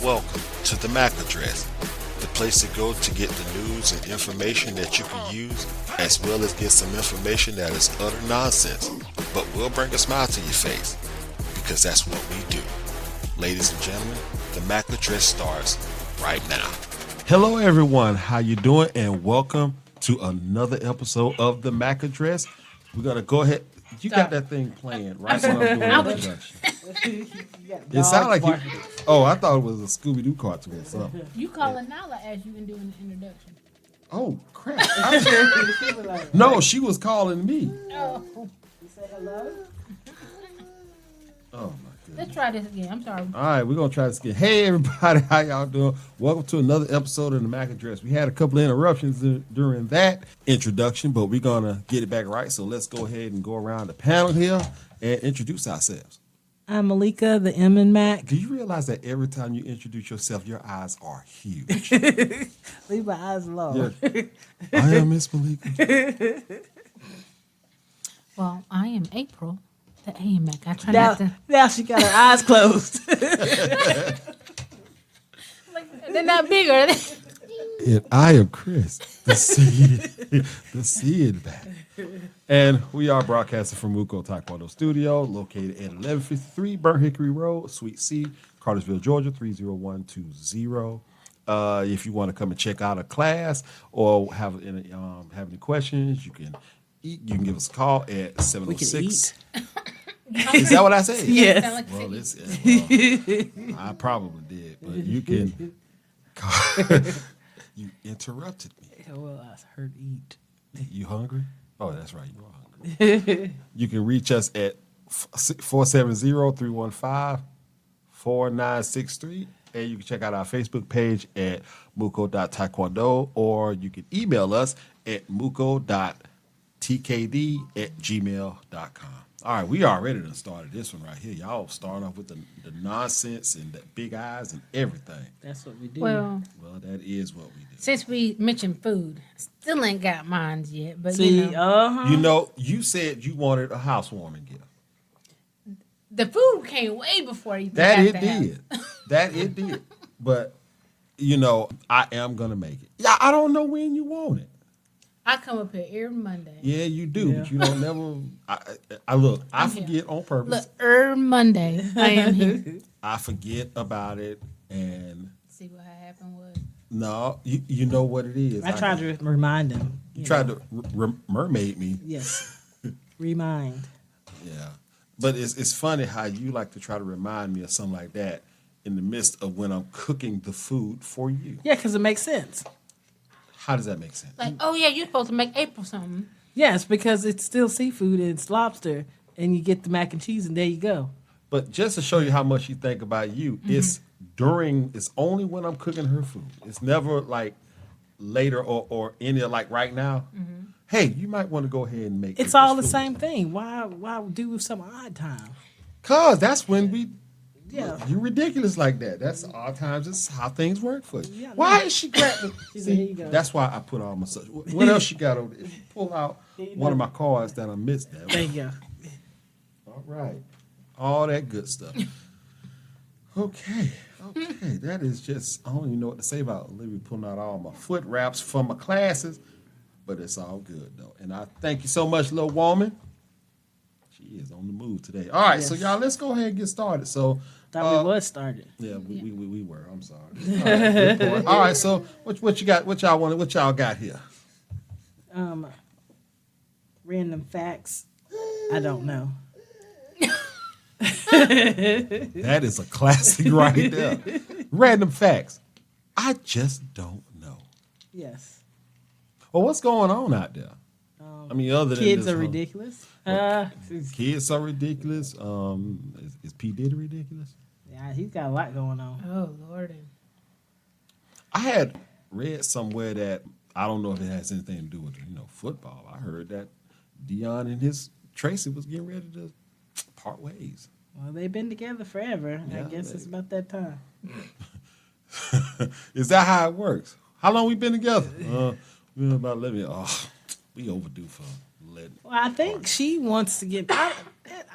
Welcome to the M.A.C address, the place to go to get the news and information that you can use, as well as get some information that is utter nonsense, but will bring a smile to your face, because that's what we do. Ladies and gentlemen, the M.A.C address starts right now. Hello everyone, how you doing? And welcome to another episode of the M.A.C address. We're gonna go ahead. You got that thing playing right when I'm doing the introduction. It sounded like you. Oh, I thought it was a Scooby-Doo cartoon or something. You calling Nala as you been doing the introduction. Oh crap! No, she was calling me. Oh. You say hello? Oh my goodness. Let's try this again. I'm sorry. All right, we're gonna try this again. Hey everybody, how y'all doing? Welcome to another episode of the M.A.C address. We had a couple of interruptions during that introduction, but we're gonna get it back right. So let's go ahead and go around the panel here and introduce ourselves. I'm Malika, the M in Mac. Do you realize that every time you introduce yourself, your eyes are huge? Leave my eyes alone. Yeah. I am Miss Malika. Well, I am April, the AMAC. I try not to. Now she got her eyes closed. They're not big, are they? And I am Chris, the seed back. And we are broadcasting from M.A.C Taekwondo Studio, located at 1153 Burnt Hickory Road, Suite C, Cartersville, Georgia, 30120. If you want to come and check out a class or have any questions, you can give us a call at 706. Is that what I said? Yes. Well, I probably did, but you can call. You interrupted me. Well, I heard eat. You hungry? Oh, that's right. You are hungry. You can reach us at 470-315-4963. And you can check out our Facebook page at muko.taekwondo, or you can email us at muko.tkd@gmail.com. All right, we already done started this one right here. Y'all starting off with the nonsense and the big eyes and everything. That's what we do. Well, That is what we do. since we mentioned food, still ain't got mine yet. But see, You know, you said you wanted a housewarming gift. the food came way before you. That it did. That it did. But, you know, I am going to make it. Yeah, I don't know when you want it. I come up here every Monday. Yeah, you do, Yeah. but you don't never. I look. I I'm forget here. on purpose. Look, every Monday I am here. I forget about it, and See what happened was. no, you know what it is. I tried to remind him. You tried to mermaid me. Yes. Remind. Yeah, but it's funny how you like to try to remind me of something like that in the midst of when I'm cooking the food for you. Yeah, because it makes sense. How does that make sense? Like, oh yeah, you're supposed to make April something. Yes, because it's still seafood and it's lobster, and you get the mac and cheese, and there you go. But just to show you how much you think about you, it's only when I'm cooking her food. It's never like later or any like right now. Hey, you might want to go ahead and make It's April's all the food. same thing. Why do some odd time? Cause that's when we Yeah. you ridiculous like that. That's all times it's how things work for you. Yeah, Why is she grabbing? She said, "Here you go." That's why I put all my stuff. What else she got over there? Pull out you one of go. my cards that I missed there. There you go. All right. All that good stuff. Okay. That is just, I don't even know what to say about Olivia pulling out all my foot wraps from my classes, but it's all good, though. And I thank you so much, little woman. She is on the move today. All right, so Yes. y'all, let's go ahead and get started. So, Thought we was started. yeah, we were. I'm sorry. All right, good point. All right, so what you got? What y'all got here? Random facts. I don't know. That is a classic right there. Random facts. I just don't know. Yes. Well, what's going on out there? I mean, other than Kids this are whole- ridiculous. Kids are ridiculous. Is P. Diddy ridiculous? Yeah, he's got a lot going on. Oh Lord. I had read somewhere that I don't know if it has anything to do with football. I heard that Dion and his Tracy was getting ready to part ways. Well, they've been together forever. Yeah, I guess it's about that time. Is that how it works? How long we been together? We've been about 11 years. Oh, we overdue for letting. Well, I think she wants to get. I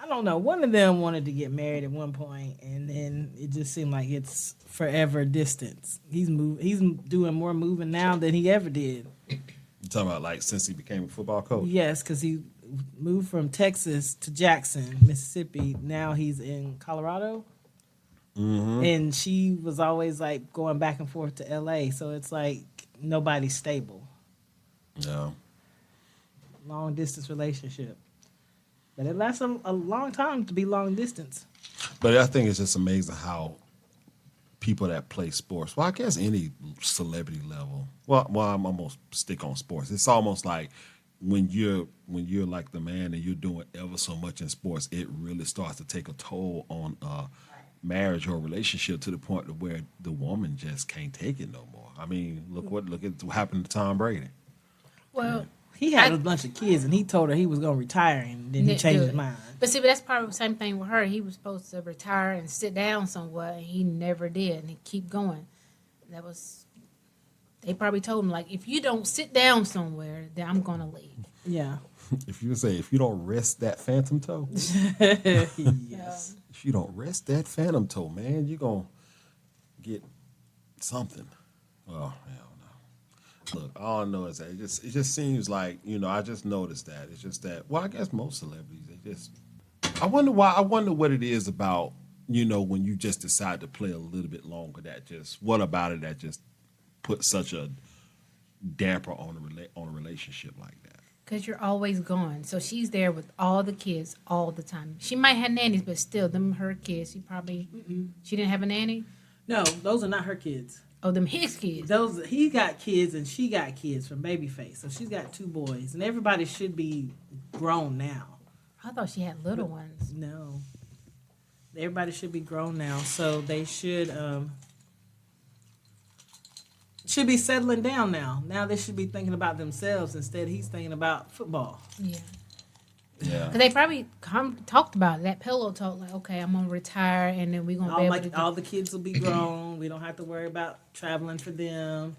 I don't know. One of them wanted to get married at one point, and then it just seemed like it's forever distance. He's doing more moving now than he ever did. You talking about like since he became a football coach? Yes, because he moved from Texas to Jackson, Mississippi. Now he's in Colorado. And she was always like going back and forth to LA. So it's like nobody's stable. Yeah. Long distance relationship. But it lasts a long time to be long distance. But I think it's just amazing how people that play sports, well, I guess any celebrity level, well, I'm almost stick on sports. It's almost like when you're like the man and you're doing ever so much in sports, it really starts to take a toll on marriage or relationship to the point of where the woman just can't take it no more. I mean, look at what happened to Tom Brady. Well, He had a bunch of kids, and he told her he was going to retire, and then he changed his mind. But see, that's part of the same thing with her. He was supposed to retire and sit down somewhere, and he never did, and he keep going. They probably told him, like, if you don't sit down somewhere, then I'm going to leave. Yeah. If you don't rest that phantom toe, Yes. if you don't rest that phantom toe, man, you're going to get something. Oh, hell no. Look, all I know is that it just seems like, I just noticed that. It's just that, well, I guess most celebrities, I wonder what it is about, when you just decide to play a little bit longer, what about it that just put such a damper on a relationship like that? Because you're always gone. So she's there with all the kids all the time. She might have nannies, but still, them her kids. She didn't have a nanny? No, those are not her kids. Oh, them his kids. He got kids and she got kids from Babyface. So she's got 2 boys, and everybody should be grown now. I thought she had little ones. No. Everybody should be grown now, so they should be settling down now. Now they should be thinking about themselves instead. He's thinking about football. Yeah. Yeah. Because they probably talked about it. That pillow talk, like, okay, I'm going to retire, and then we're going to be able to All the kids will be grown. We don't have to worry about traveling for them.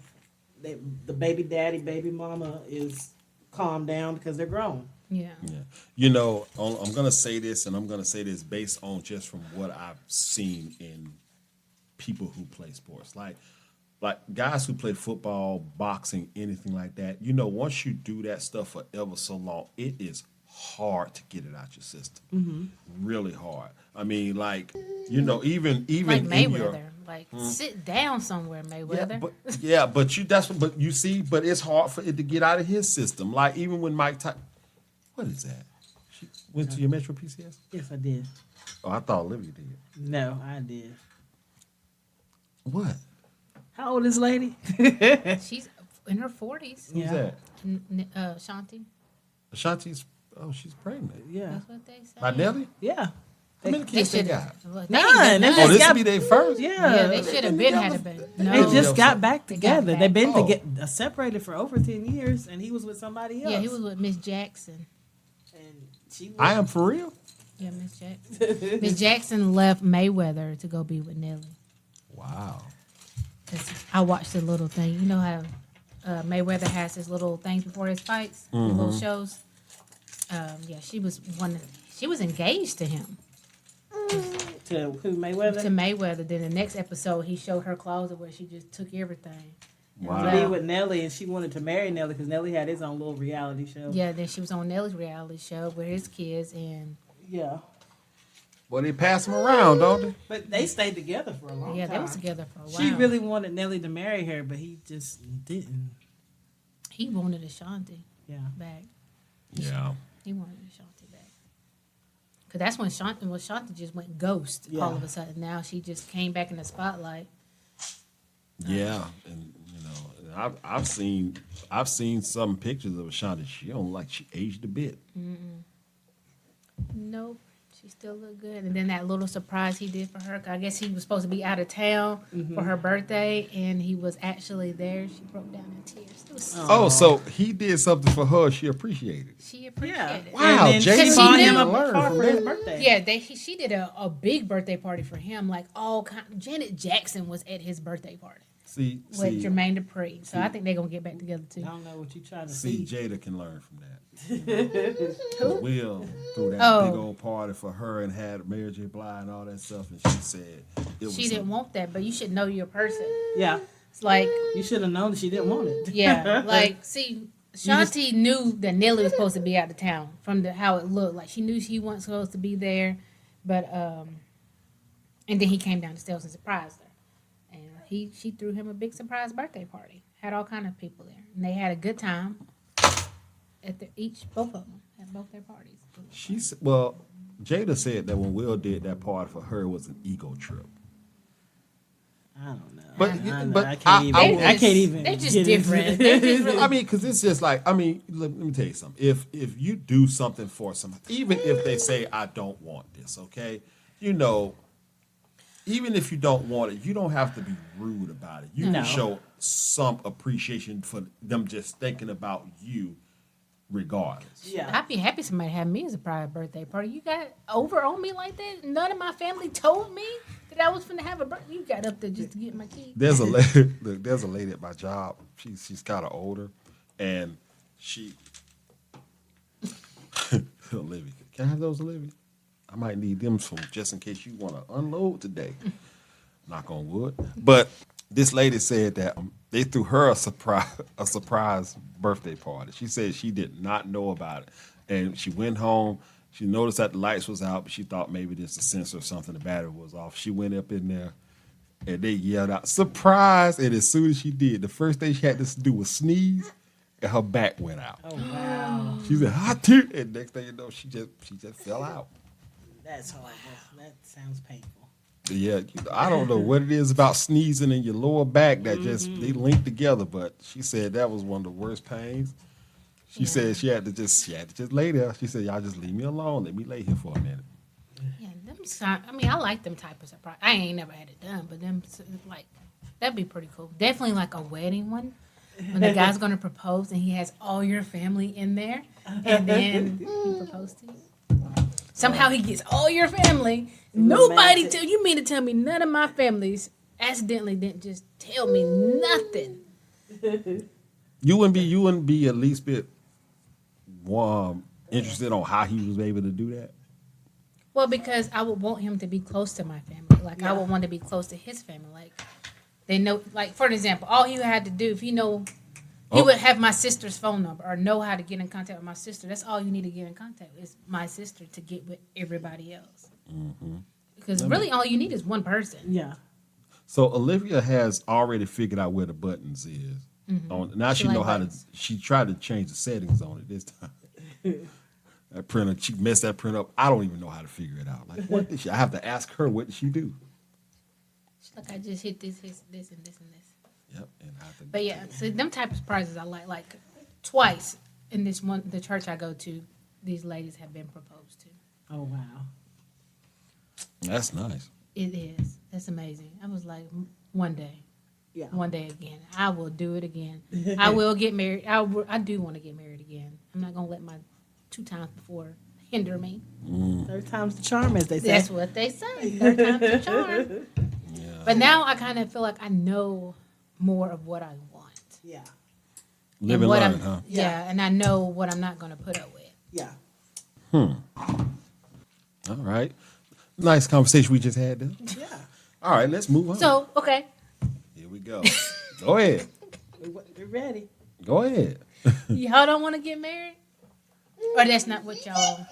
The baby daddy, baby mama is calmed down because they're grown. Yeah. Yeah. I'm going to say this, and I'm going to say this based on just from what I've seen in people who play sports. Like guys who play football, boxing, anything like that, once you do that stuff for ever so long, it is hard to get it out your system. Mm-hmm. Really hard. I mean, like, even like Mayweather. Sit down somewhere, Mayweather. But it's hard for it to get out of his system. Like, even when Mike Tyson, what is that? She went to your Metro PCS? Yes, I did. Oh, I thought Olivia did. No, I did. What? How old is this lady? She's in her 40s. Who's that? Shanti. Ashanti's, she's pregnant. Yeah. That's what they say. By Nelly? Yeah. How many kids they got? None. This will be their first? Yeah. They should have been had a baby. No. They just got back together. back. They've been separated for over 10 years, and he was with somebody else. Yeah, he was with Miss Jackson. And she was, I am for real? Yeah, Miss Jackson. Miss Jackson left Mayweather to go be with Nelly. Wow. 'Cause I watched the little thing. You know how Mayweather has his little things before his fights, little shows. She was engaged to him. To who, Mayweather? To Mayweather. Then the next episode, he showed her closet where she just took everything. Wow. To be with Nelly, and she wanted to marry Nelly because Nelly had his own little reality show. Yeah, then she was on Nelly's reality show with his kids, and Yeah. Well, they pass them around, don't they? But they stayed together for a long time. yeah, they was together for a while. She really wanted Nelly to marry her, but he just didn't. He wanted Ashanti Yeah. back. Yeah. He wanted Ashanti back. Because that's when Ashanti just went ghost all of a sudden. Now she just came back in the spotlight. Yeah, and I've seen some pictures of Ashanti. She aged a bit. Nope. She still looked good. And then that little surprise he did for her. I guess he was supposed to be out of town for her birthday, and he was actually there. She broke down in tears. It was So he did something for her she appreciated. she appreciated it. Wow, And then Jay she Z bought knew- him a learn car from for his that. birthday. Yeah, she did a big birthday party for him. Like Janet Jackson was at his birthday party See, with Jermaine Dupri. So I think they're gonna get back together too. I don't know what you trying to see, see. Jada can learn from that. Will threw that Oh. big old party for her and had Mary J. Blige and all that stuff, and she said it was. She didn't want that, but you should know your person. Yeah. It's like, You should have known that she didn't want it. yeah, like, see, Shanti knew that Nelly was supposed to be out of town from how it looked. Like, she knew she wasn't supposed to be there, but and then he came down the stairs and surprised her, and she threw him a big surprise birthday party. Had all kind of people there, and they had a good time at both of them at both their parties. Jada said that when Will did that party for her, it was an ego trip. I don't know. But- I but I can't even. I can't even. They're just get into different. it. They're just really I mean, because it's just like, let me tell you something. If you do something for somebody, even if they say, I don't want this, okay? Even if you don't want it, you don't have to be rude about it. You No. can show some appreciation for them just thinking about you regardless. Yeah. I'd be happy somebody had me as a private birthday party. You got over on me like that? None of my family told me that I was finna have a birthday. You got up there just to get my key. There's a lady. Look, there's a lady at my job. She's kind of older, and she. Olivia, can I have those, Olivia? I might need them just in case you want to unload today. Knock on wood. But this lady said that they threw her a surprise birthday party. She said she did not know about it, and she went home. She noticed that the lights was out, but she thought maybe just a sensor or something, the battery was off. She went up in there, and they yelled out, "Surprise!" And as soon as she did, the first thing she had to do was sneeze, and her back went out. Oh wow. She said, "Hot tea," and next thing you know, she just fell out. That's horrible. That sounds painful. Yeah, I don't know what it is about sneezing in your lower back that just they link together, but she said that was one of the worst pains. She said she had to just lay there. She said, "Y'all just leave me alone. Let me lay here for a minute." Yeah, I like them type of surprise. I ain't never had it done, but them like that'd be pretty cool. Definitely like a wedding one when the guy's gonna propose and he has all your family in there, and then he proposed to you. Somehow he gets all your family. Nobody tell you mean to tell me none of my families accidentally didn't just tell me nothing. You wouldn't be at least bit interested on how he was able to do that. Well, because I would want him to be close to my family. Like I would want to be close to his family. Like they know. Like for example, all he had to do if he would have my sister's phone number or know how to get in contact with my sister. That's all you need to get in contact with is my sister to get with everybody else. Because really all you need is one person. Yeah. So Olivia has already figured out where the buttons is. Now she She know like how buttons. to. She tried to change the settings on it this time. That printer, she messed that print up. I don't even know how to figure it out. Like, what did she? I have to ask her. What did she do? She's like, I just hit this, and this, and this. Yep. And I have to. But yeah, so them type of surprises I like. Like twice in the church I go to, these ladies have been proposed to. Oh wow. That's nice. It is. That's amazing. I was like, one day. Yeah. One day again. I will do it again. I will get married. I do want to get married again. I'm not going to let my 2 times before hinder me. Third time's the charm, as they say. That's what they say. Third time's the charm. Yeah. But now I kind of feel like I know more of what I want. Yeah. Live and what learn, I'm- huh? Yeah, and I know what I'm not going to put up with. Yeah. All right. Nice conversation we just had there. Yeah. All right, let's move on. So, okay. Here we go. Go ahead. We're ready. Go ahead. Y'all don't want to get married? Or that's not what y'all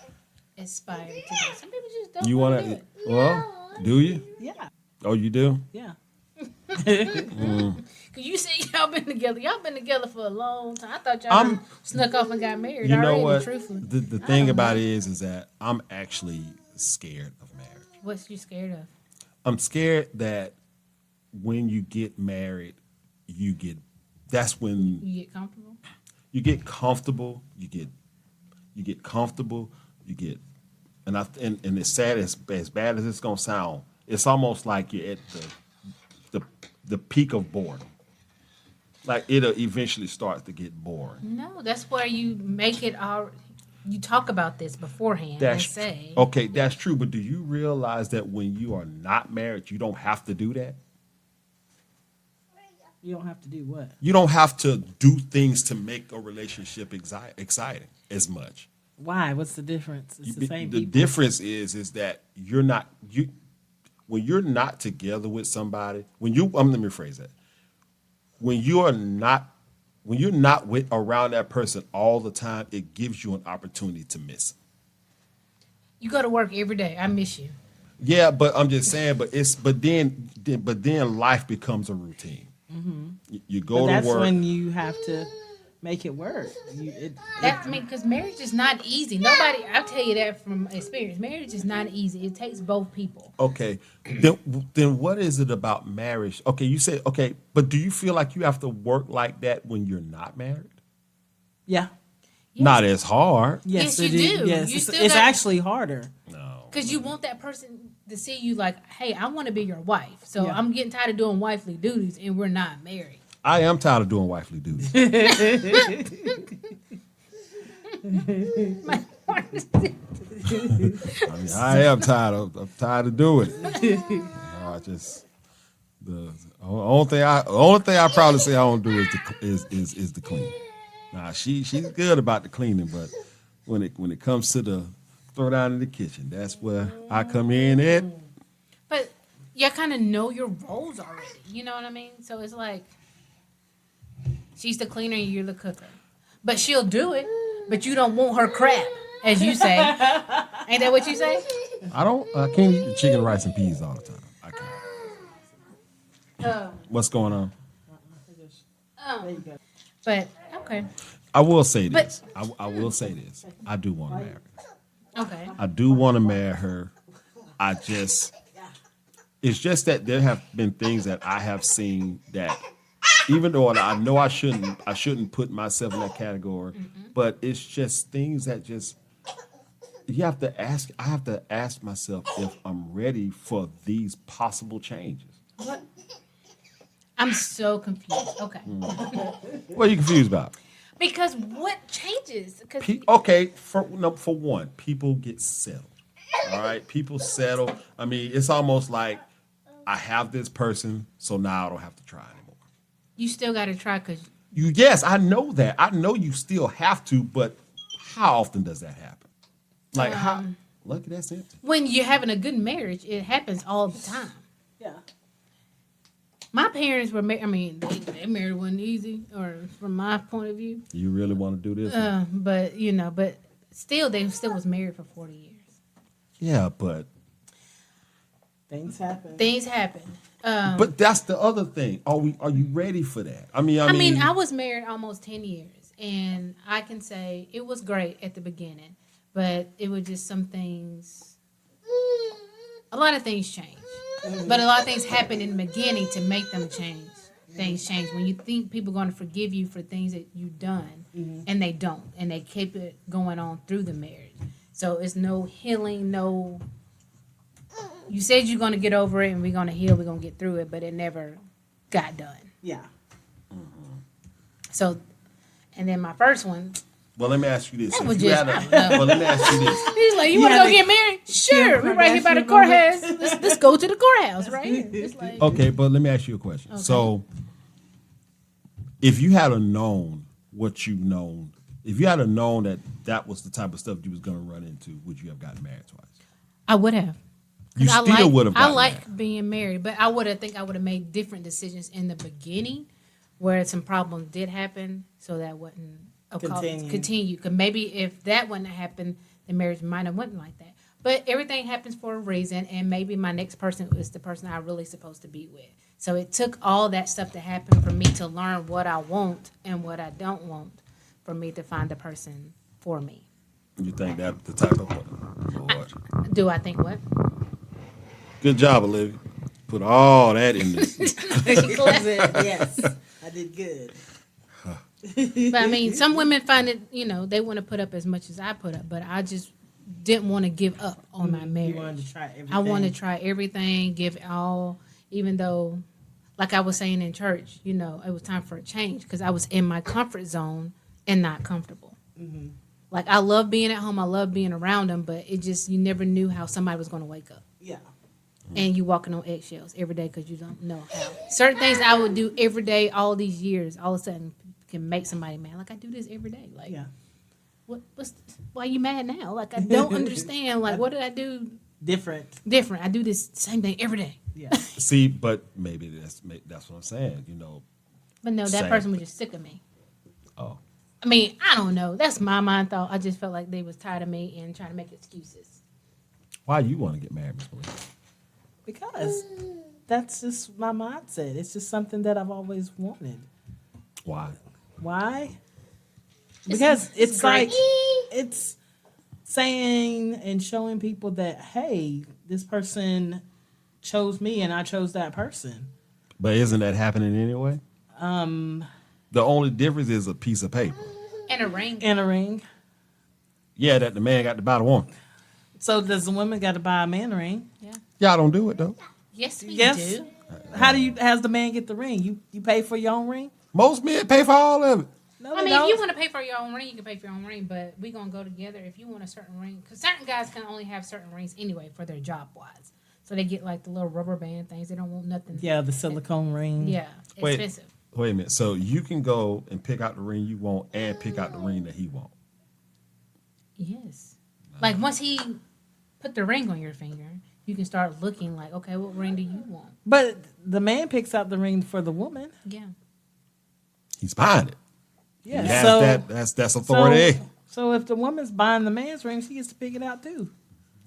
aspire to do? Some people just don't You want want to do to? it. Well, do you? Yeah. Oh, you do? Yeah. Cause you say y'all been together. Y'all been together for a long time. I thought y'all I'm- done snuck off and got married You already, know what? truthfully. The thing about it is that I'm actually scared of marriage. What's you scared of? I'm scared that when you get married, that's when You get comfortable? you get comfortable, and it's sad as bad as it's gonna sound, it's almost like you're at the peak of boredom. Like it'll eventually start to get boring. No, that's where you make it all. You talk about this beforehand and say, okay, that's true, but do you realize that when you are not married, you don't have to do that? You don't have to do what? You don't have to do things to make a relationship exciting as much. Why? What's the difference? It's the same The people. difference is that you're not you when you're not together with somebody. When you let me rephrase that. When you're not with around that person all the time, it gives you an opportunity to miss them. You go to work every day. I miss you. Yeah, but I'm just saying. But then life becomes a routine. You But go to that's work. when you have to make it work. I mean, because marriage is not easy. Nobody, I'll tell you that from experience. Marriage is not easy. It takes both people. Okay, then what is it about marriage? Okay, you say okay, but do you feel like you have to work like that when you're not married? Yeah. Yes. Not as hard. Yes, it you is. do. Yes, You it's, still it's got- actually harder. No. Because you want that person to see you like, hey, I want to be your wife. So Yeah. I'm getting tired of doing wifely duties and we're not married. I am tired of doing wifely duties. I am tired of. I'm tired of doing it. I just the only thing I probably say I don't do is the cleaning. Nah, she's good about the cleaning, but when it comes to the throw down in the kitchen, that's where I come in at. But you kind of know your roles already. You know what I mean? So it's like she's the cleaner and you're the cooker. But she'll do it, but you don't want her crap, as you say. Ain't that what you say? I can't eat the chicken, rice, and peas all the time. I can't. What's going on? There you go. But, okay. I will say But- this. I will say this. I do want to marry her. Okay. I do want to marry her. It's just that there have been things that I have seen that, even though I know I shouldn't put myself in that category, but it's just things that just I have to ask myself if I'm ready for these possible changes. What? I'm so confused. Okay. What are you confused about? Because what changes? Because Okay, for one, people get settled. All right, people settle. I mean, it's almost like I have this person, so now I don't have to try anymore. you still got to try because Yes, I know that. I know you still have to, but how often does that happen? Like how? Look, that's empty. when you're having a good marriage, it happens all the time. Yeah. My parents were married. I mean, they married wasn't easy, or from my point of view. You really want to do this? But still, they still was married for 40 years. Yeah, but Things happen. Things happen. but that's the other thing. Are you ready for that? I mean, I was married almost 10 years, and I can say it was great at the beginning, but it was just some things. A lot of things change, but a lot of things happen in the beginning to make them change. Things change when you think people are going to forgive you for things that you've done, and they don't, and they keep it going on through the marriage. So it's no healing, no. You said you're going to get over it, and we're going to heal, we're going to get through it, but it never got done. Yeah. So, and then my first one, well, let me ask you this. That If was you just- had I don't know. well, let me ask you this. he's like, "You You want to had go to- get married? Sure, we right here by the Kardashian courthouse. Let's go to the courthouse, right here." It's like, Okay, but let me ask you a question. Okay. So, if you had known what you've known, if you had known that was the type of stuff you was going to run into, would you have gotten married twice? I would have. You still would have I gotten like married. being married, but I would have made different decisions in the beginning, where some problems did happen, so that wouldn't continue. Because maybe if that wouldn't have happened, the marriage might have went like that. But everything happens for a reason, and maybe my next person is the person I'm really supposed to be with. So it took all that stuff to happen for me to learn what I want and what I don't want, for me to find the person for me. You think that the type of Lord. Do I think what? Good job, Olivia. Put all that in there. Yes. I did good. But I mean, some women find it, they want to put up as much as I put up, but I just didn't want to give up on my marriage. You wanted to try everything. I want to try everything, give it all, even though, like I was saying in church, it was time for a change because I was in my comfort zone and not comfortable. Mm-hmm. Like, I love being at home, I love being around them, but it just, you never knew how somebody was going to wake up. Yeah. and you walking on eggshells every day because you don't know how. Certain things I would do every day, all these years, all of a sudden can make somebody mad. Like I do this every day. Like, Yeah. why are you mad now? Like I don't understand. Like what did I do Different. different? I do this same thing every day. Yeah. See, but maybe that's what I'm saying. But no, that Same. person was just sick of me. Oh, I mean, I don't know. That's my mind thought. I just felt like they was tired of me and trying to make excuses. why you want to get married, Miss Malia? Because that's just my mindset. It's just something that I've always wanted. Why? Why? Because it's great. like it's saying and showing people that hey, this person chose me and I chose that person. But isn't that happening anyway? The only difference is a piece of paper. And a ring. In a ring. Yeah, that the man got to buy the woman. So does the woman got to buy a man a ring? Yeah. Y'all don't do it though. Yes, we Yes. do. How has the man get the ring? You pay for your own ring? Most men pay for all of it. No, I they mean, don't. if you want to pay for your own ring, you can pay for your own ring. But we gonna go together if you want a certain ring, because certain guys can only have certain rings anyway for their job wise. So they get like the little rubber band things. They don't want nothing. Yeah, the silicone ring. Yeah, Wait. expensive. Wait a minute. So you can go and pick out the ring you want and pick out the ring that he want. Yes. Like once he put the ring on your finger, you can start looking like, okay, what ring do you want? But the man picks out the ring for the woman. Yeah. He's buying it. Yeah. He has so that's authority. So if the woman's buying the man's ring, she gets to pick it out too.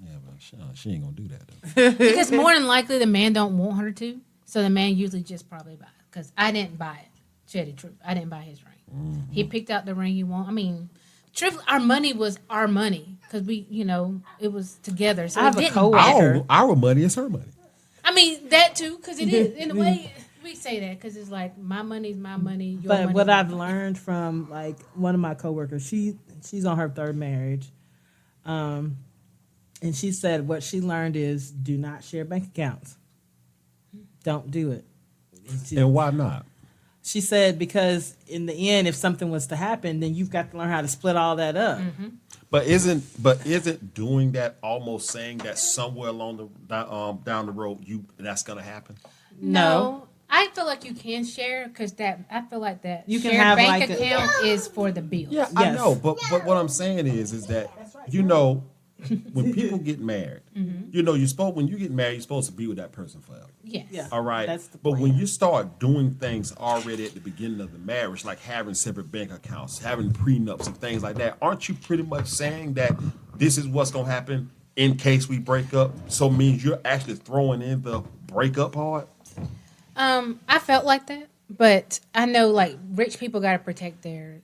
Yeah, but she ain't gonna do that though. Because more than likely the man don't want her to, so the man usually just probably buy it. Because I didn't buy it. Tell you the truth, I didn't buy his ring. Mm-hmm. He picked out the ring he want. I mean, truthfully, our money was our money because we, it was together. So I have it a didn't coworker. matter. Our money is her money. I mean that too, because it is in a way. We say that because it's like my money's my money. Your But money's what my I've money. learned from like one of my coworkers, she's on her third marriage, and she said what she learned is do not share bank accounts. Don't do it. And why not? She said because in the end, if something was to happen, then you've got to learn how to split all that up. Mm-hmm. But isn't doing that almost saying that somewhere along the down the road that's gonna happen? No. I feel like you can share because I feel like that You can shared have, bank like, a- account is for the bills. Yeah, I Yes. know, but what I'm saying is that when people get married, when you get married, you're supposed to be with that person forever. Yes. Yeah. All right. That's the But plan. when you start doing things already at the beginning of the marriage, like having separate bank accounts, having prenups and things like that, aren't you pretty much saying that this is what's gonna happen in case we break up? So it means you're actually throwing in the breakup part? I felt like that, but I know like rich people got to protect their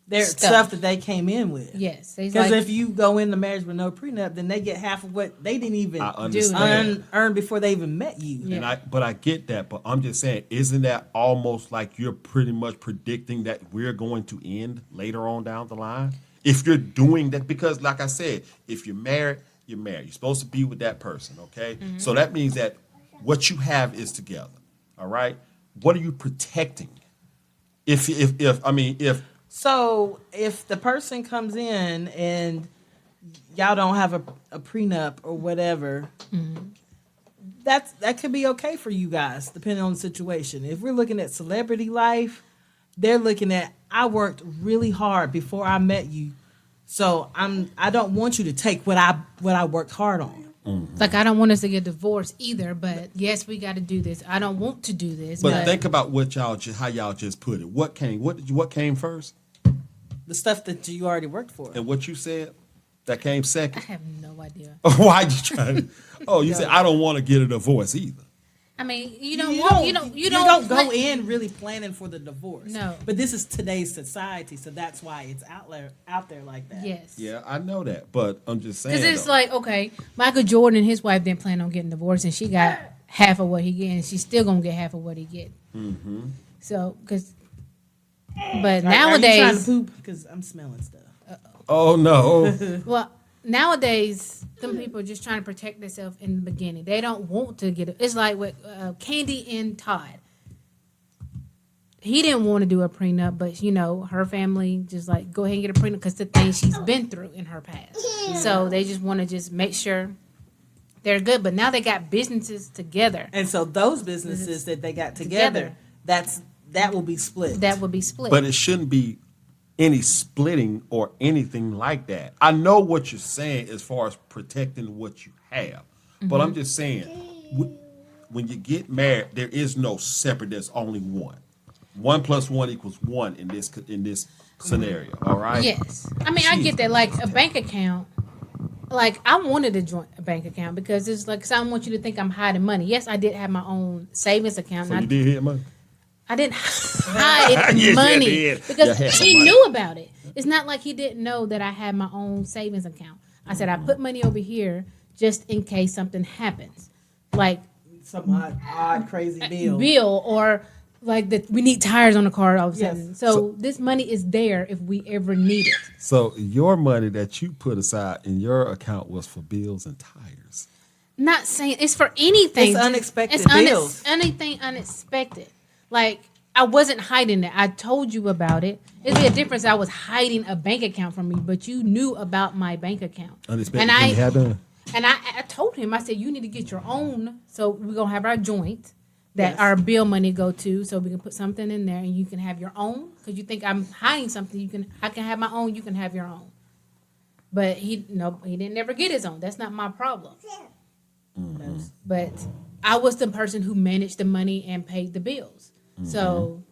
There's Stuff. stuff that they came in with. yes. They Because like, if you go into marriage with no prenup, then they get half of what they didn't even I understand. earn before they even met you. Yeah. But I get that, but I'm just saying, isn't that almost like you're pretty much predicting that we're going to end later on down the line? If you're doing that, because like I said, if you're married, you're married. You're supposed to be with that person, okay? So that means that what you have is together, all right? What are you protecting? If So if the person comes in and y'all don't have a prenup or whatever, that could be okay for you guys, depending on the situation. If we're looking at celebrity life, they're looking at I worked really hard before I met you, so I don't want you to take what I worked hard on. like I don't want us to get divorced either, but yes, we got to do this. I don't want to do this, but think about how y'all just put it. What came first? The stuff that you already worked for. And what you said that came I second? have no idea. Why you trying to? Oh, you said I don't want to get a divorce either. I mean, you You don't go in really planning for the divorce. No. But this is today's society, so that's why it's out there like that. Yes. Yeah, I know that, but I'm just saying. Because it's though. like, okay, Michael Jordan and his wife didn't plan on getting divorced, and she got half of what he get, and she's still gonna get half of what he get. Mm-hmm. So, but Are you trying to nowadays, poop? Because I'm smelling stuff. Oh no. well, nowadays, them people are just trying to protect themselves in the beginning. They don't want to get it. It's like with Candy and Todd. He didn't want to do a prenup, but her family just like go ahead and get a prenup because the things she's been through in her past. So they just want to just make sure they're good. But now they got businesses together. And so those businesses that they got together, that will be split. That would be split. But it shouldn't be any splitting or anything like that. I know what you're saying as far as protecting what you have, but I'm just saying, when you get married, there is no separate. There's only one. 1 + 1 = 1 in this scenario. All right. Yes. I mean, I get that. Like a bank account. Like I wanted to join a bank account because it's like, cause I don't want you to think I'm hiding money. Yes, I did have my own savings account. So you did hit money. I didn't hide Yes, you money did. because You had some he money. knew about it. It's not like he didn't know that I had my own savings account. I said I put money over here just in case something happens, like Some odd crazy bill. or like that we need tires on the car all of a sudden. Yes. So this money is there if we ever need it. So your money that you put aside in your account was for bills and tires. Not saying it's for anything. It's unexpected It's bills. anything unexpected. Like I wasn't hiding it. I told you about it. It'd be a difference. I was hiding a bank account from me, but you knew about my bank account. Unexpected And thing happened. And I told him. I said you need to get your own. So we're gonna have our joint that Yes. our bill money go to, so we can put something in there, and you can have your own. Because you think I'm hiding something, I can have my own. You can have your own. But he didn't ever get his own. That's not my problem. But I was the person who managed the money and paid the bills. So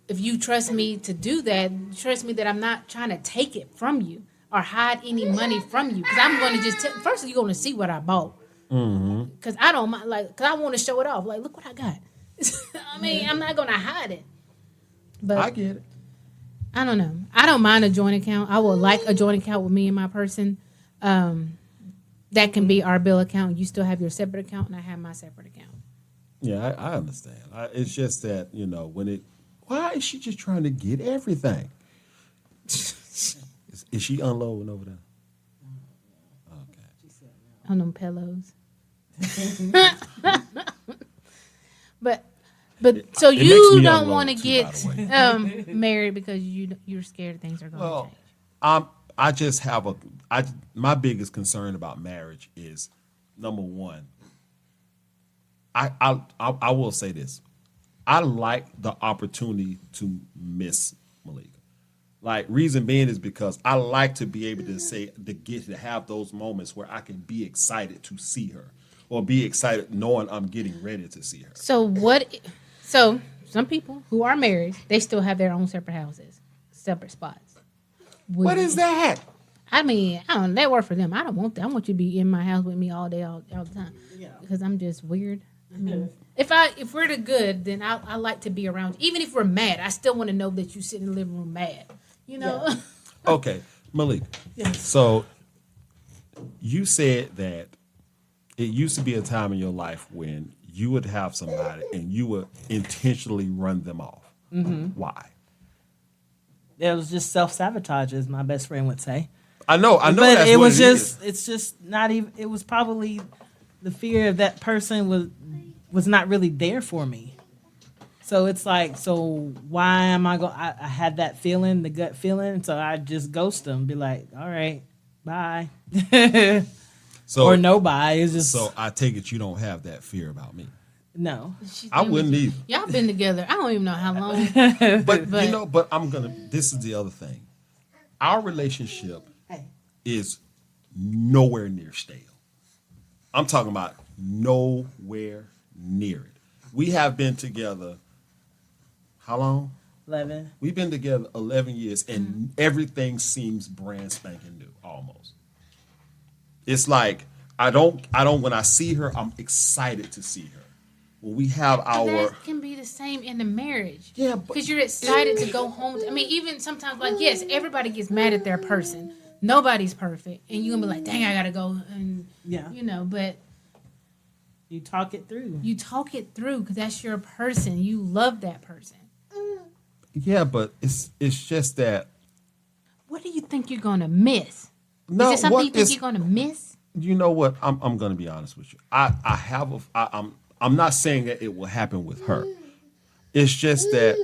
if you trust me to do that, trust me that I'm not trying to take it from you or hide any money from you. Because I'm going to just first you're going to see what I bought. Because I don't mind, because I want to show it off. Like, look what I got. I mean, I'm not going to hide it. But I get it. I don't know. I don't mind a joint account. I would like a joint account with me and my person. That can be our bill account. You still have your separate account, and I have my separate account. Yeah, I understand. It's just that, why is she just trying to get everything? Is she unloading over there? Okay. On them pillows. But so It makes you me don't unload want to too, get by the married because you're scared things are going to Well, change. I just have my biggest concern about marriage is, number one, I will say this. I like the opportunity to miss Malika. Like, reason being is because I like to be able to have those moments where I can be excited to see her, or be excited knowing I'm getting ready to see her. So some people who are married, they still have their own separate houses, separate spots. What is that? I mean, I don't. That work for them. I don't want that. I want you to be in my house with me all day, all the time. Yeah. Because I'm just weird. I mean, if we're the good, then I like to be around you. Even if we're mad, I still want to know that you sit in the living room mad. You know. Yeah. Okay, Malik. Yes. So you said that it used to be a time in your life when you would have somebody and you would intentionally run them off. Mm-hmm. Why? It was just self-sabotage, as my best friend would say. I know. But That's it what was is. it's just not even, it was probably the fear of that person was not really there for me. So it's like, so why am I going, I had that feeling, the gut feeling, so I just ghost them, be like, all right, bye. So, or no bye. It's just, So I take it you don't have that fear about me. no. I wouldn't either. Y'all been together. I don't even know how long. But But- this is the other thing. Our relationship Hey. is nowhere near stale. I'm talking about nowhere near it. We have been together, how long? 11. We've been together 11 years, and everything seems brand spanking new, almost. It's like, when I see her, I'm excited to see her. When we have our, That can be the same in the marriage. Yeah, but- because you're excited to go home. I mean, even sometimes, like, yes, everybody gets mad at their person. Nobody's perfect, and you're gonna be like, "Dang, I gotta go," and Yeah. But You talk it through. you talk it through because that's your person. You love that person. yeah, but it's just that, What do you think you're gonna miss? no, Is there something what you think is- you're gonna miss? you know what? I'm going to be honest with you. I'm not saying that it will happen with her. It's just that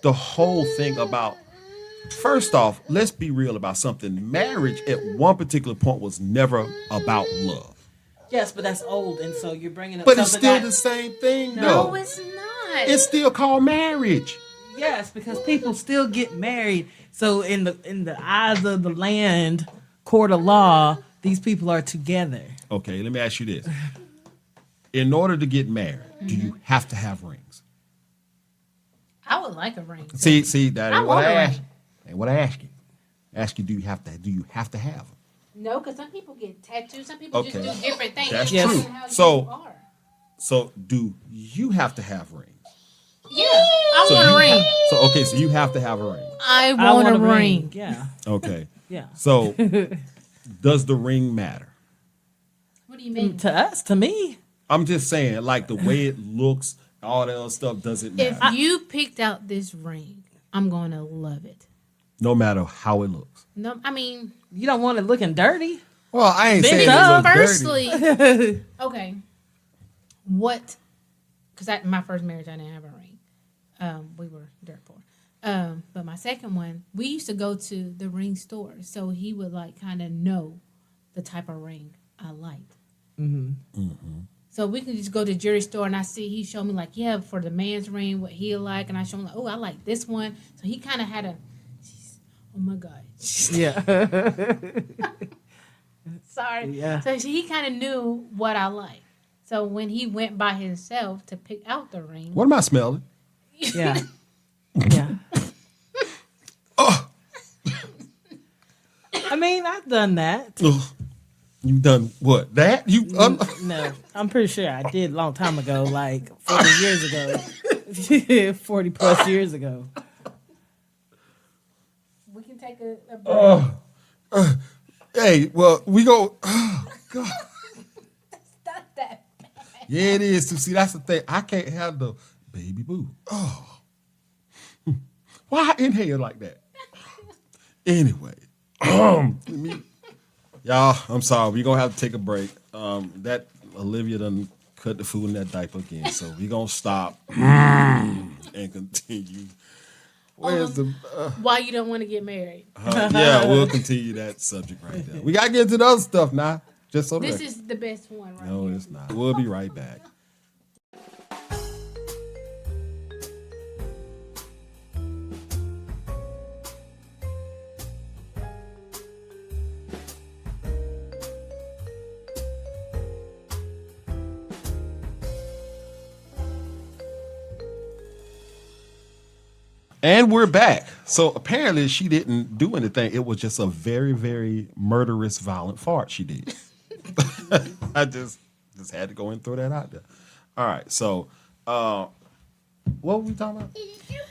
the whole thing about, first off, let's be real about something. Marriage at one particular point was never about love. Yes, but that's old, and so you're bringing up. But it's something still that, the same thing, No, though. it's not. It's still called marriage. Yes, because people still get married. So in the eyes of the land, court of law, these people are together. Okay, let me ask you this. In order to get married, do you have to have rings? I would like a ring. See, that I ain't what want I a ring. asked. Ain't what I ask you. Ask you, do you have to have them? No, because some people get tattoos. Some people just Okay. do different things. That's It depends true. on how So- you are. So do you have to have rings? Yeah, I want a you ring. So you have to have a ring. I I want a ring. Yeah, Okay. yeah. So does the ring matter? What do you mean? To us, to me, I'm just saying, like the way it looks, all that other stuff doesn't matter. If you picked out this ring, I'm going to love it. No matter how it looks. No, I mean, you don't want it looking dirty. Well, I ain't Big saying up. it looks dirty. firstly, okay, what? Because my first marriage, I didn't have a ring. We were dirt poor. But my second one, we used to go to the ring store, so he would like kind of know the type of ring I liked. So we can just go to the jewelry store, and he showed me like, yeah, for the man's ring, what he like, and I showed him like, oh, I like this one. So he kind of had oh my god, Yeah, sorry. Yeah. So he kind of knew what I liked. So when he went by himself to pick out the ring, What am I smelling? yeah, yeah. I mean, I've done that. Ugh. You done what? That? You No, I'm pretty sure I did a long time ago, like 40 years ago, 40 plus years ago. we can take a break. Hey, well, we go. Oh, God. Stop that. Yeah, it is. See, that's the thing. I can't have the baby boo. Oh. Why I inhale like that? Anyway. Y'all, I'm sorry. We're going to have to take a break. That Olivia done cut the food in that diaper again. So we're going to stop and continue. Where's the... Why you don't want to get married? yeah, we'll continue that subject right there. We got to get into the other stuff now. Just so This that... is the best one right No, here. it's not. We'll be right back. And we're back. So apparently she didn't do anything. It was just a very, very murderous, violent fart she did. I just had to go and throw that out there. All right. So what were we talking about?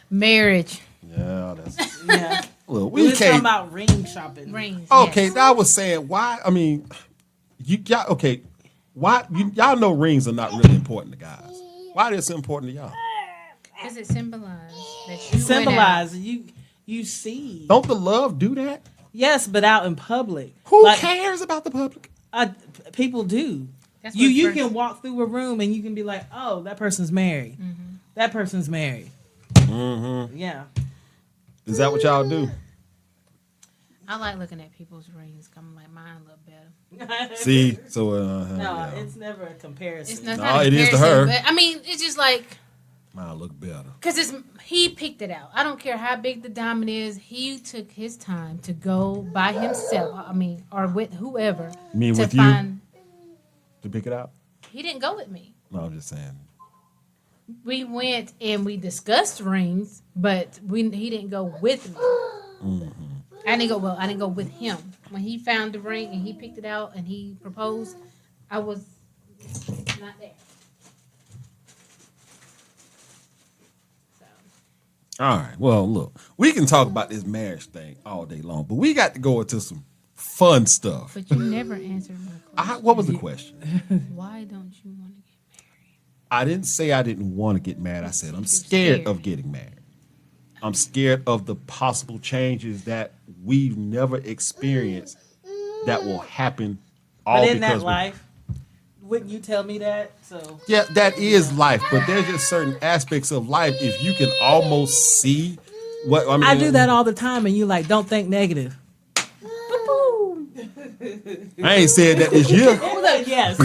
Marriage. Yeah, that's Yeah, look, we we were talking can't. about ring shopping. Rings. Okay, yes. I was saying why. I mean, y'all okay? Why y'all know rings are not really important to guys? Why is it important to y'all? Does it symbolize that you Symbolize you see. Don't the love do that? Yes, but out in public, Who cares about the public? People do. That's You what you first- can walk through a room and you can be like, oh, that person's married. That person's married. Yeah. Is that what y'all do? I like looking at people's rings. I'm like, mine look better. See, so No, yeah. it's never a comparison. It's not, No, not a it is to comparison, her. But, I mean, it's just like, Mine look better. because he picked it out. I don't care how big the diamond is. He took his time to go by himself. I mean, or with whoever. You mean to with you? find, To pick it out? He didn't go with me. No, I'm just saying. We went and we discussed rings, but he didn't go with me. I didn't go. Well, I didn't go with him. When he found the ring and he picked it out and he proposed, I was not there. So All right. Well, look, we can talk about this marriage thing all day long, but we got to go into some fun stuff. but you never answered my question. What was the question? Why don't you want to get I didn't say I didn't want to get married. I said I'm scared of getting married. I'm scared of the possible changes that we've never experienced that will happen all But in because that life, wouldn't you tell me that? So yeah, that is life, but there's just certain aspects of life if you can almost see what I mean. I do that all the time, and you like, don't think negative. I ain't said that this year. Yes.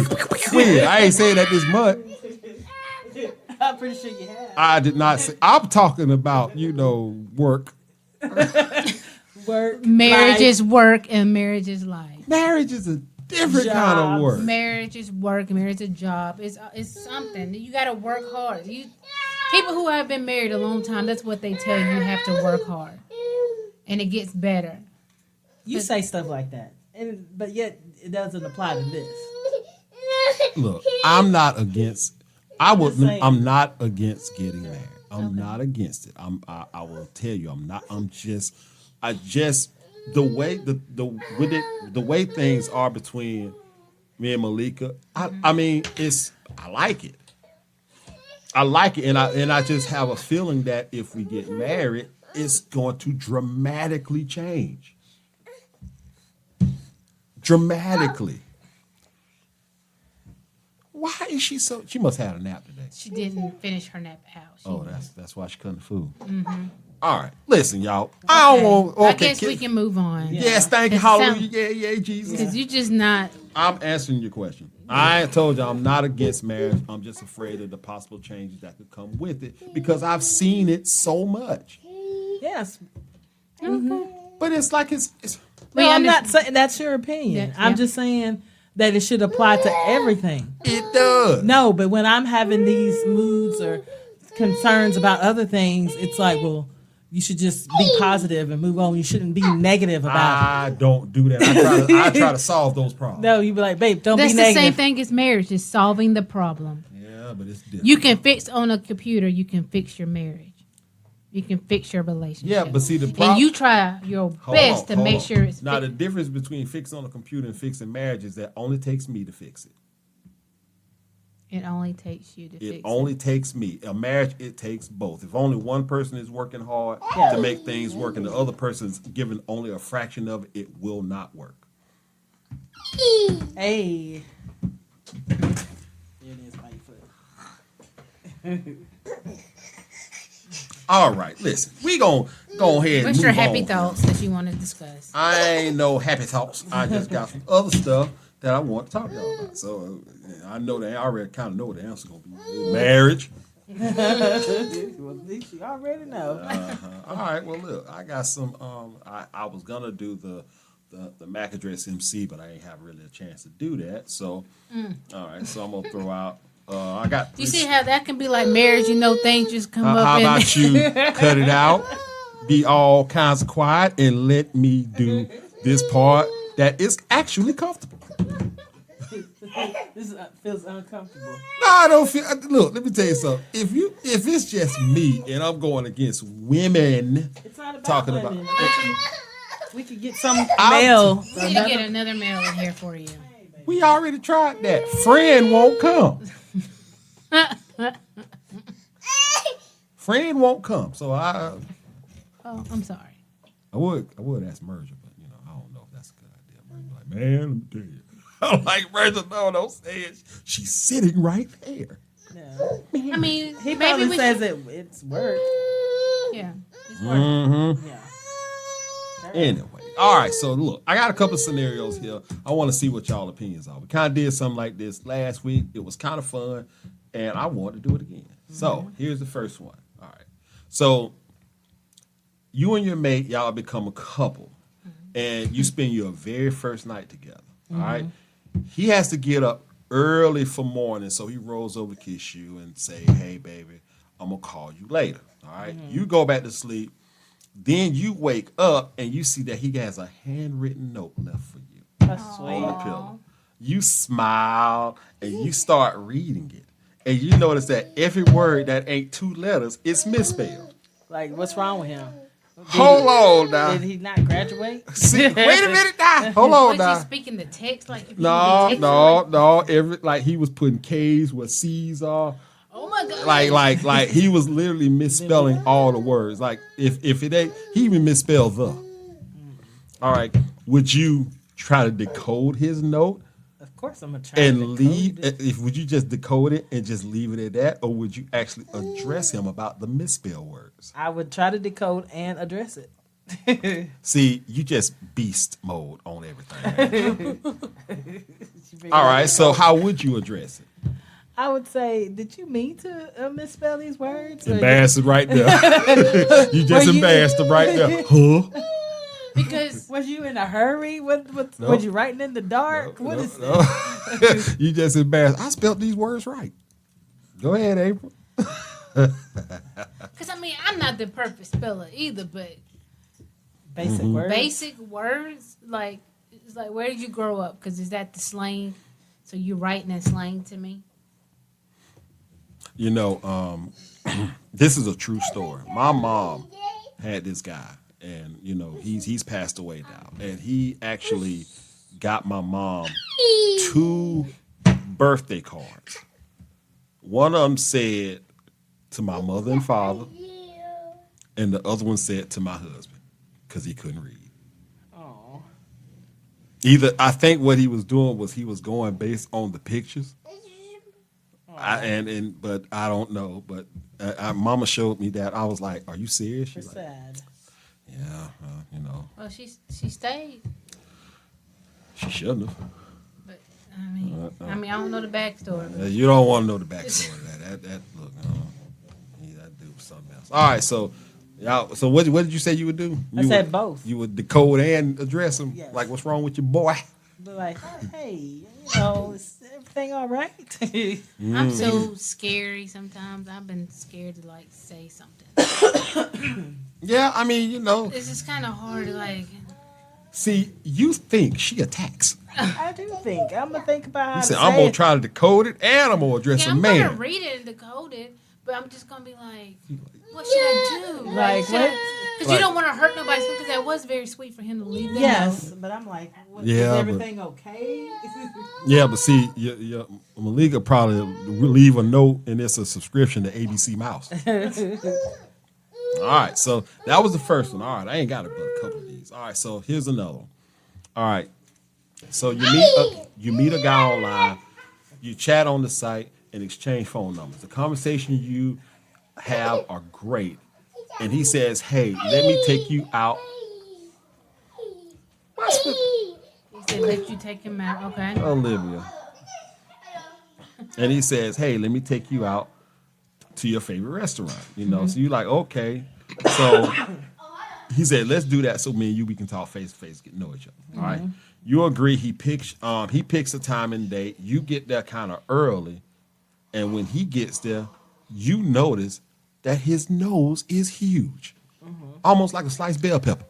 When? I ain't said that this month. I'm pretty sure you have. I did not say. I'm talking about work. Work. Marriage life. is work and marriage is life. Marriage is a different kind of Jobs. work. Marriage is work. Marriage is a job. It's something. You got to work hard. People who have been married a long time, that's what they tell you. You have to work hard, and it gets better. You say stuff like that, but yet it doesn't apply to this. Look, I'm not against. just saying. I'm not against getting married. I'm not against it. I will tell you. I'm not. I just the way things are between me and Malika. I mean, I like it. I like it, and I just have a feeling that if we get married, it's going to dramatically change. Dramatically. Why is she so? She must have had a nap today. She didn't finish her nap out. That's why she couldn't fool. All right, listen, y'all. I don't want. Okay, I guess we can move on. Yes, thank you, hallelujah, yeah, Jesus. Because you just not. I'm answering your question. I told you I'm not against marriage. I'm just afraid of the possible changes that could come with it because I've seen it so much. Yes. But it's like it's No, I'm not saying that's your opinion. Yeah. I'm just saying that it should apply to everything. it does. No, but when I'm having these moods or concerns about other things, it's like, well, you should just be positive and move on. You shouldn't be negative about I don't do that. I try to solve those it. problems. No, you be like, babe, don't That's be the negative. same thing as marriage. Is solving the problem. Yeah, but it's different. You can fix on a computer. You can fix your marriage. You can fix your relationship. Yeah, but see the problem. And you try your best to make sure it's now. fixed. The difference between fixing on a computer and fixing marriage is that only takes me to fix it. It only takes you to It fix it. only takes me. A marriage, it takes both. If only one person is working hard Yeah. to make things work and the other person's given only a fraction of it, it will not work. Hey. There it is by your foot. All right, listen. We gon' go ahead and What's move your happy on. thoughts that you want to discuss? I ain't no happy thoughts. I just got some other stuff that I want to talk to y'all about. So I know that I already kind of know what the answer's gonna be. Marriage. Well, at least you already know. All right. Well, look, I got some. I was gonna do the MAC address MC, but I ain't have really a chance to do that. So, all right. So I'm gonna throw out. I got. You see how that can be like marriage? Things just come up. How and about you cut it out? Be all kinds of quiet and let me do this part that is actually comfortable. This feels uncomfortable. No, I don't feel. Look, let me tell you something. If it's just me and I'm going against women, It's not about talking women. about. We could get some I'm- male. We need to get another male in here for you. We already tried that. Friend won't come. Friend won't come. So I Oh, I'm sorry. would ask Merger, but I don't know if that's a good idea. Merger like, man, let me tell you. I'm like, Merger, no, don't say it. She's sitting right there. No. I mean, He maybe probably we says should, it's work. Yeah, it's work. Yeah. Anyway, all right. So look, I got a couple of scenarios here. I want to see what y'all opinions are. We kind of did something like this last week. It was kind of fun, and I want to do it again. So here's the first one. All right. So you and your mate, y'all become a couple, and you spend your very first night together. All right. He has to get up early for morning, so he rolls over, kiss you, and say, "Hey, baby, I'm gonna call you later." All right. You go back to sleep. Then you wake up and you see that he has a handwritten note left for you That's on the sweet. pillow. You smile and you start reading it. And you notice that every word that ain't two letters is misspelled. Like, what's wrong with him? Hold on now. Did he not graduate? See, wait a minute now. Hold on Was he now. speaking the text like? If you No, text no, someone? no. Like he was putting K's where C's are. Oh my god! Like he was literally misspelling all the words. Like if it ain't, he even misspelled the. All right, would you try to decode his note Of course, I'm gonna try and to leave? decode it. If would you just decode it and just leave it at that, or would you actually address him about the misspelled words? I would try to decode and address it. See, you just beast mode on everything. All right, so how would you address it? I would say, did you mean to misspell these words? Embarrassed it right there. You just embarrassed them right there. Huh? Because Was you in a hurry? What No. was you writing in the dark? What is No. You just embarrassed. I spelled these words right. Go ahead, April. I mean, I'm not the perfect speller either, but basic words? basic words, like, it's like, where did you grow up? Because is that the slang? So you writing that slang to me? You know, this is a true story. My mom had this guy, and you know, he's passed away now, and he actually got my mom 2 birthday cards. One of them said to my mother and father, and the other one said to my husband because he couldn't read. Oh. Either I think what he was doing was he was going based on the pictures. But I don't know. But Mama showed me that. I was like, "Are you serious?" She's It's like, sad. "Yeah, you know, Well, she stayed, she shouldn't have." but I mean, I don't know the backstory. But You don't want to know the backstory of that. That look, that dude was something else. All right, so y'all. So what did you say you would do? I said both. You would decode and address him. Yes. Like, what's wrong with your boy? But like, hey, you know, is everything all right? I'm so scary sometimes. I've been scared to like say something. Yeah, I mean, you know. It's just kind of hard to like. See, you think she attacks. I do think. I'm going to think about how He to said, say "I'm gonna it. try to decode it and I'm gonna address Yeah, a I'm man." gonna read it and decode it, but I'm just gonna be like, what should I do? Like, what? Because you don't want to hurt nobody. Because that was very sweet for him to leave them. Yes, but I'm like, what, Yeah, is but- everything okay? Yeah, but see, Malika probably leave a note, and it's a subscription to ABC Mouse. All right, so that was the first one. All right, I ain't got it, but a couple of these. All right, so here's another one. All right, so you meet a guy online, you chat on the site, and exchange phone numbers. The conversation you have are great, and he says, "Hey, let me take you out." He said, let you take him out. Okay. Olivia. And he says, "Hey, let me take you out to your favorite restaurant." You know, so you're like, "Okay." So he said, "Let's do that so me and you we can talk face to face, get to know each other." All right. You agree. He picks a time and date. You get there kind of early, and when he gets there, you notice that his nose is huge, almost like a sliced bell pepper.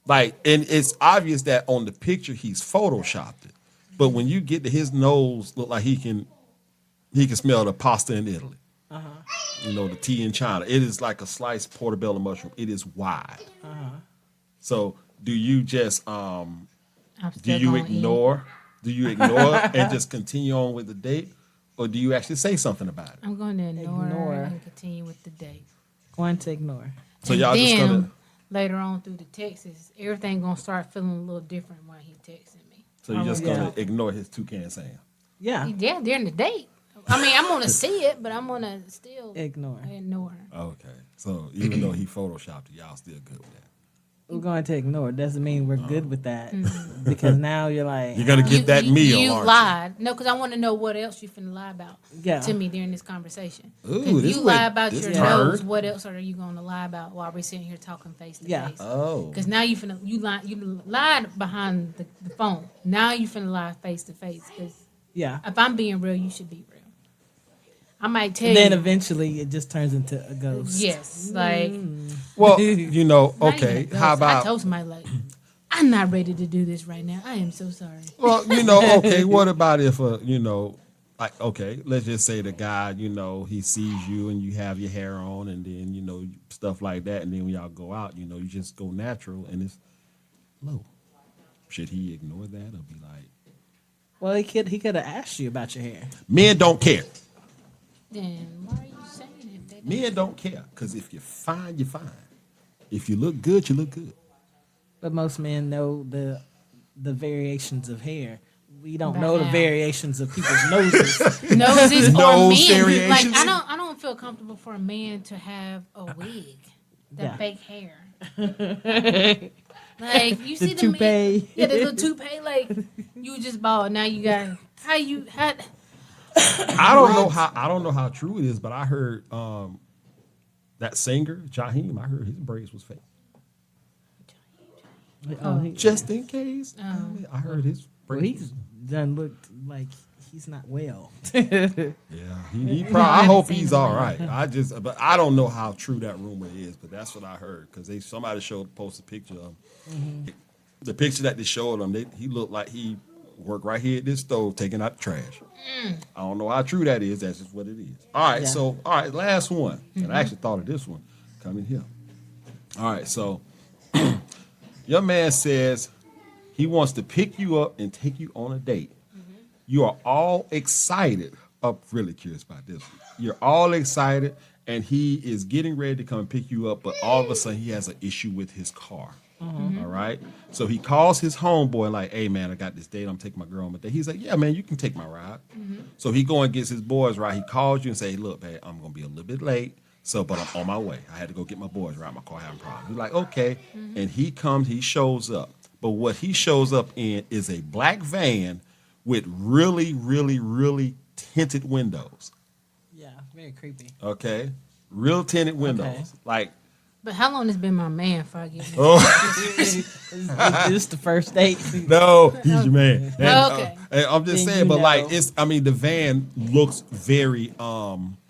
Like, and it's obvious that on the picture he's photoshopped it, but when you get to his nose, look like he can smell the pasta in Italy. You know, the tea in China. It is like a sliced portobello mushroom. It is wide. So do you just I'm do still you gonna eat. ignore? Do you ignore and just continue on with the date, or do you actually say something about it? I'm going to ignore Ignore. and continue with the date. Going to ignore. So And y'all just then, gonna. later on through the texts, everything gonna start feeling a little different when he texting me. So you're just Yeah. gonna ignore his toucan Sam. Yeah, Yeah, during the date. I mean, I'm gonna see it, but I'm gonna still ignore. ignore. Okay. So even though he photoshopped it, y'all still good with that. We're going to ignore. Doesn't mean we're good with that Mm-hmm. because now you're like, You're gonna get that meal, You aren't lied. No, because I want to know what else you finna lie about Yeah. to me during this conversation. Ooh, If this you way- lie about this your turn. nose, what else are you gonna lie about while we're sitting here talking face to Yeah. face? Oh. Because now you lied behind the phone. Now you finna lie face to face. Because yeah. if I'm being real, you should be real. I might tell And then you. eventually it just turns into a ghost. Yes, like Well, you know, not okay. even a How ghost. I about? told somebody like, I'm not ready to do this right now. I am so sorry. Well, you know, okay. What about if like, okay, let's just say the guy, you know, he sees you and you have your hair on, and then you know stuff like that, and then when y'all go out, you know, you just go natural and it's low. Should he ignore that or be like, Well, he could have asked you about your hair. men don't care. Then why are you saying it? They don't- Men don't care because if you're fine, you're fine. If you look good, you look good. But most men know the variations of hair. We don't By know the now. variations of people's noses. Noses or Nose men. Like variations? I don't feel comfortable for a man to have a wig. That Yeah. fake hair. Like you see them, toupee. yeah, the little toupee. Like you just bald. Now you got how. I don't know how true it is, but I heard that singer Jaheim. I heard his braids was fake. Just in case. I heard his Well, braids. he's done looked like he's not well. Yeah, he probably. I I haven't hope seen he's him all lately. right. But I don't know how true that rumor is. But that's what I heard because somebody posted a picture of him. The picture that they showed him. He looked like he worked right here at this stove taking out the trash. I don't know how true that is. That's just what it is. All right, Yeah. so last one. And I actually thought of this one coming here. All right, so your man says he wants to pick you up and take you on a date. You are all excited. I'm really curious about this one. You're all excited, and he is getting ready to come and pick you up, but all of a sudden he has an issue with his car. All right. So he calls his homeboy like, "Hey man, I got this date. I'm taking my girl on a date." He's like, "Yeah, man, you can take my ride." So he go and gets his boys right. He calls you and say, "Look, man, I'm gonna be a little bit late. So, but I'm on my way. I had to go get my boys right. My car having problems." He's like, "Okay." And he comes, he shows up. But what he shows up in is a black van with really, really, really tinted windows. Yeah, very creepy. Okay. Real tinted windows. Okay. Like, But how long has been my man for I get married? This is the first date. no, he's your man. And, Okay. and I'm just Then saying, you but like know. the van looks very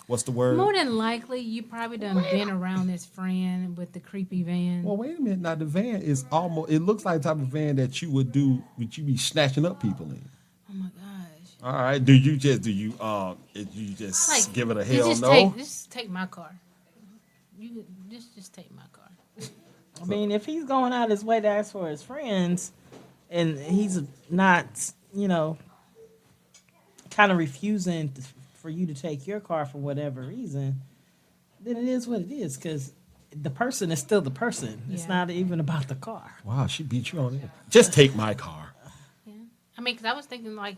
what's the word? More than likely, you probably done been around this friend with the creepy van. Well, wait a minute. Now the van is almost. It looks like the type of van that you would do. Would you be snatching up people in? Oh my gosh! All right. Do you just Like give it a you hell just no? just take my car. You just take my car. I mean, if he's going out his way to ask for his friends, and he's not, kind of refusing for you to take your car for whatever reason, then it is what it is. Because the person is still the person. It's Yeah. not even about the car. Wow, she beat you on it. Just take my car. Yeah. I mean, because I was thinking like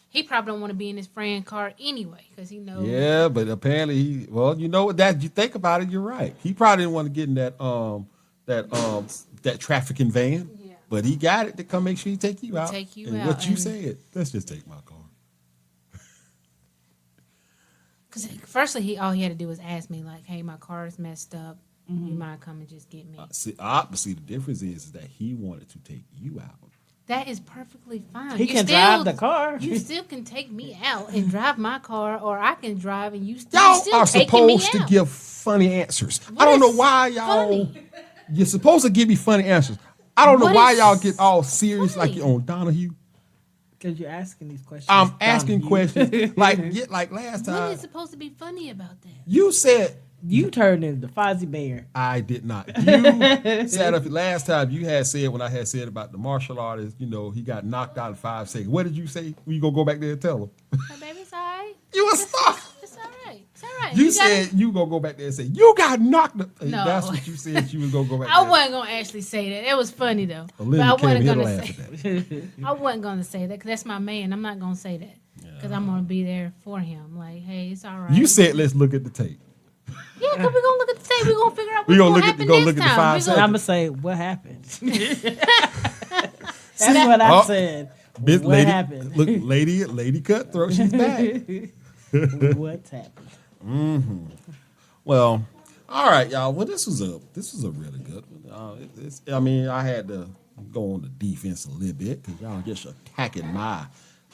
he probably don't want to be in his friend car anyway because he knows. Yeah, but apparently you know what? That you think about it, you're right. He probably didn't want to get in that trafficking van. Yeah. But he got it to come make sure he take you out. Take you and out, what you and- said, let's just take my car. Because firstly, he had to do was ask me like, "Hey, my car is messed up. You mind come and just get me?" See, the difference is that he wanted to take you out. That is perfectly fine. He You can still- drive the car. You still can take me out and drive my car, or I can drive and you Y'all still are taking me supposed to out. give funny answers. What I don't know is why y'all. funny? You're supposed to give me funny answers. I don't know What why is y'all get all serious funny? like you're on Donahue. Because you're asking these questions. I'm asking Donahue. questions like last What time. is supposed to be funny about that? You said You turned into Fozzie Bear. I did not. You sat up last time. You had said when I had said about the martial artist. He got knocked out in 5 seconds. What did you say? You gonna go back there and tell him? My baby's all right. You a star. It's all right. It's all right. You gotta- said you gonna go back there and say you got knocked. No. That's what you said. You was gonna go back. I there. wasn't gonna actually say that. It was funny though. Olivia but I came wasn't here to gonna laugh say. at that. I wasn't gonna say that because that's my man. I'm not gonna say that because I'm gonna be there for him. Like, hey, it's all right. You said let's look at the tape. yeah, because we're gonna look at the tape. We're gonna figure out We what's gonna gonna look at- happen go next look at the time. 5 We And gonna- I'm going to say, what happened? That's what I Oh. said. This What lady, happened? look, lady cutthroat. She's back. What's happened? Well, all right, y'all. Well, this was a really good one. I had to go on the defense a little bit because y'all just attacking my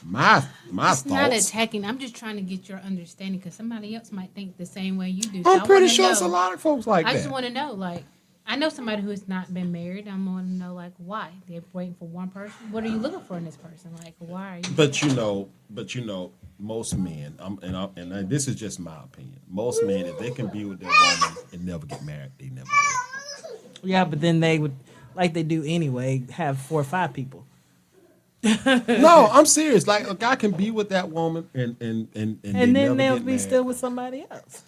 It's thoughts. not attacking. I'm just trying to get your understanding because somebody else might think the same way you do. So I'm I pretty wanna sure know. it's a lot of folks like I that. just want to know, like, I know somebody who has not been married. I'm want to know, like, why they're waiting for one person. What are you looking for in this person? Like, why are you? But most men, and this is just my opinion. Most men, if they can be with their woman and never get married, they never will. Yeah, but then they would, like they do anyway, have 4 or 5 people. No, I'm serious. Like a guy can be with that woman and And they then never they'll get be married. still with somebody else.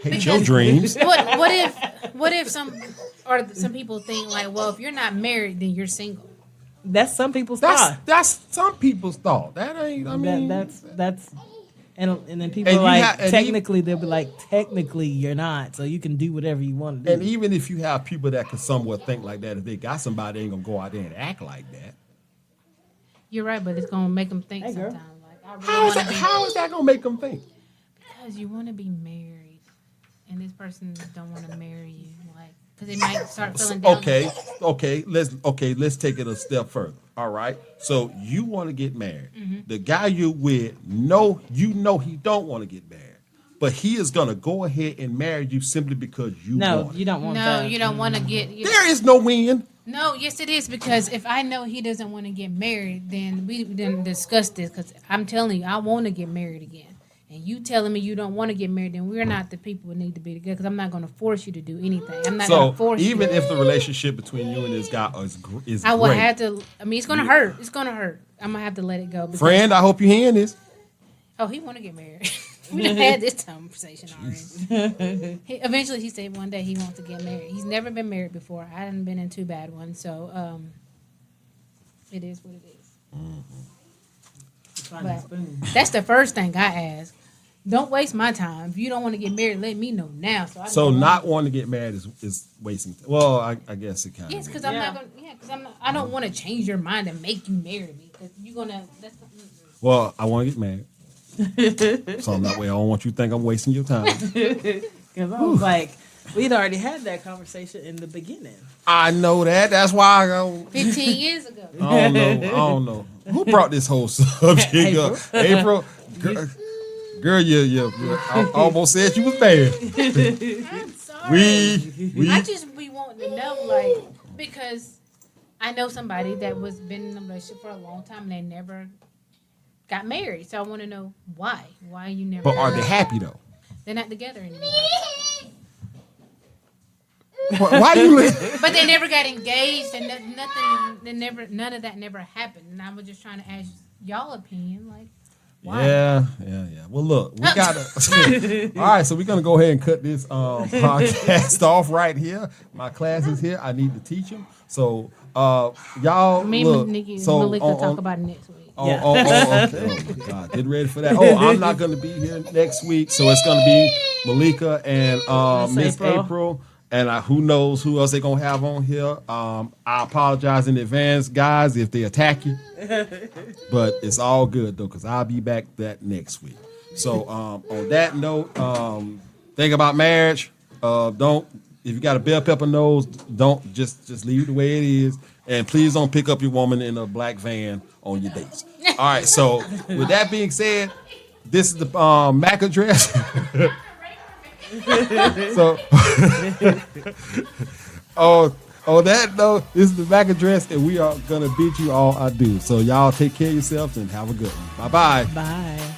Hate your dreams. What if some people think like, well, if you're not married, then you're single. That's some people's thought. That's some people's thought. That ain't. I mean, That's And then people And are you like, ha- and technically, they'll be like, technically, you're not. So you can do whatever you want to And do. even if you have people that can somewhat think like that, if they got somebody, they ain't gonna go out there and act like that. You're right, but it's gonna make them think Hey, girl. sometimes. Like I really want to be How is that gonna make them think? because you want to be married, and this person don't want to marry you, like because they might start feeling down. Let's take it a step further. All right. So you want to get married. Mm-hmm. The guy you with, you know he don't want to get married. But he is gonna go ahead and marry you simply because you No, want it. you don't want No, that. you don't want to get. There is no win. No, yes, it is because if I know he doesn't want to get married, then we didn't discuss this. Because I'm telling you, I want to get married again, and you telling me you don't want to get married, then we're not the people who need to be together. Because I'm not going to force you to do anything. I'm not going So to force even you. if the relationship between you and this guy is I will great, have to. I mean, it's going to hurt. It's going to hurt. I'm gonna have to let it go. Because, friend, I hope you hearing this. Oh, he want to get married. We done had this conversation already. Eventually, he said one day he wants to get married. He's never been married before. I haven't been in too bad ones, so it is what it is. But that's the first thing I ask. Don't waste my time. If you don't want to get married, let me know now. So not wanting to get married is wasting. Well, I guess it kind of. Yes, because I'm not gonna. Yeah, because I'm not. I don't want to change your mind and make you marry me. Because you're gonna. That's. Well, I want to get married. So that way I don't want you to think I'm wasting your time. Because I was like, we'd already had that conversation in the beginning. I know that. That's why I go. 15 years ago. I don't know. Who brought this whole subject up? April? Girl, you I almost said you was bad. I'm sorry. We I just be wanting to know, like, because I know somebody that was been in a relationship for a long time and they never got married. So I want to know why. Why you never? But are they happy though? They're not together anymore. Why you? But they never got engaged and nothing. None of that never happened. And I was just trying to ask y'all opinion, like. Why? Yeah. Well, look, we gotta. All right, so we're gonna go ahead and cut this podcast off right here. My class is here. I need to teach them. So, y'all, Me look. and Nikki, So Malika talk about it next week. Yeah. Okay. Oh my God, get ready for that. Oh, I'm not gonna be here next week, so it's gonna be Malika and Miss April. April. And who knows who else they gonna have on here. I apologize in advance, guys, if they attack you. But it's all good though, because I'll be back that next week. So on that note, think about marriage. Don't, if you got a bell pepper nose, don't just leave it the way it is. And please don't pick up your woman in a black van on your dates. All right. So with that being said, this is the MAC address. So, on that note, this is the MAC address, and we are gonna bid you all adieu. So y'all take care of yourselves and have a good one. Bye bye. Bye.